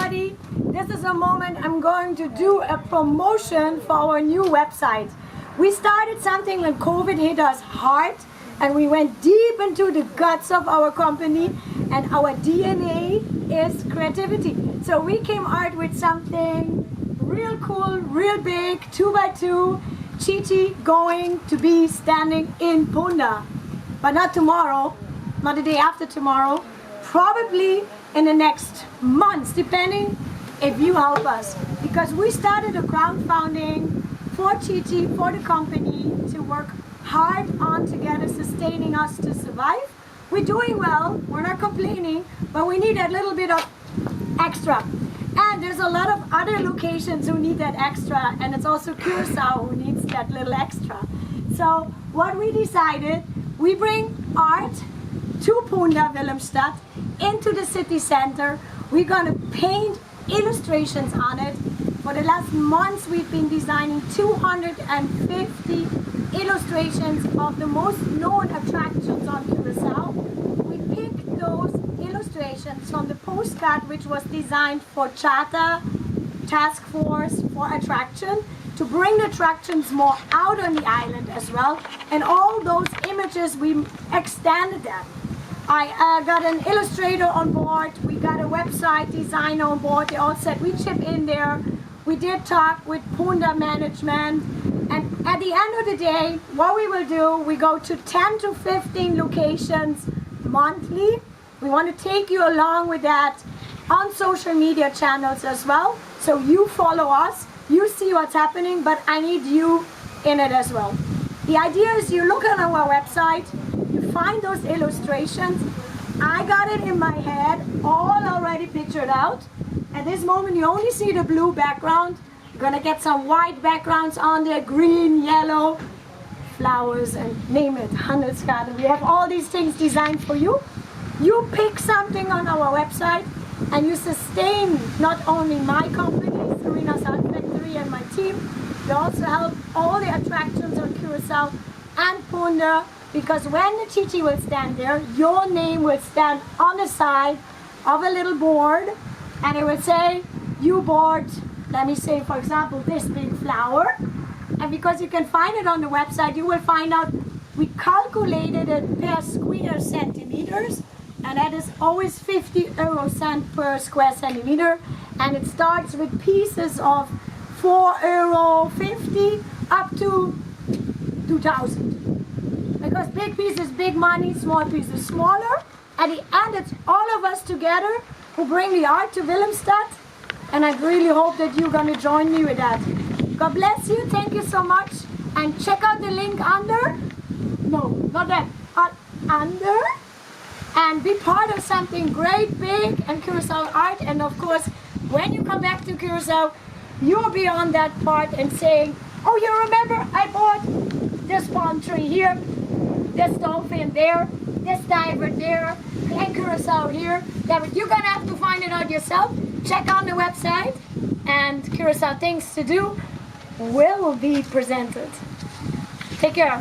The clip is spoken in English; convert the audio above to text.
everybody. This is a moment I'm going to do a promotion for our new website. We started something when COVID hit us hard, and we went deep into the guts of our company, and our DNA is creativity. So we came out with something real cool, real big, 2x2. Chichi going to be standing in Punda, but not tomorrow, not the day after tomorrow, probably in the next months, depending if you help us. Because we started a crowdfunding for Chichi, for the company, to work hard on together, sustaining us to survive. We're doing well, we're not complaining, but we need a little bit of extra. And there's a lot of other locations who need that extra, and it's also Curaçao who needs that little extra. So what we decided, we bring art to Punda, Willemstad, into the city center. We're going to paint illustrations on it. For the last months we've been designing 250 illustrations of the most known attractions on Curaçao. We picked those illustrations from the postcard which was designed for Charter Task Force for Attraction, to bring the attractions more out on the island as well. And all those images, we extended them. I got an illustrator on board, we got a website designer on board, they all said we chip in there. We did talk with Punda management, and at the end of the day, what we will do, we go to 10 to 15 locations monthly. We want to take you along with that on social media channels as well. So you follow us, you see what's happening, but I need you in it as well. The idea is you look on our website, you find those illustrations. I got it in my head, all already pictured out. At this moment you only see the blue background. You're gonna get some white backgrounds on there, green, yellow, flowers, and name it, Handelsgarten. We have all these things designed for you. You pick something on our website and you sustain not only my company, Serena Art Factory, and my team, you also help all the attractions on Curaçao and Punda, because when the Chichi will stand there, your name will stand on the side of a little board, and it will say, you bought, let me say for example, this big flower. And because you can find it on the website, you will find out we calculated it per square centimeters, and that is always 50 euro cent per square centimeter, and it starts with pieces of 4.50 euro up to 2,000. Because big pieces, big money, small pieces, smaller. At the end, it's all of us together who bring the art to Willemstad, and I really hope that you're going to join me with that. God bless you, thank you so much, and check out the link under, no, not that, under, and be part of something great, big, and Curaçao art. And of course, when you come back to Curaçao, you'll be on that part and saying, oh, you remember I bought this palm tree here, this dolphin there, this diver there, and Curaçao here. You're gonna have to find it out yourself. Check on the website, and Curaçao Things to Do will be presented. Take care.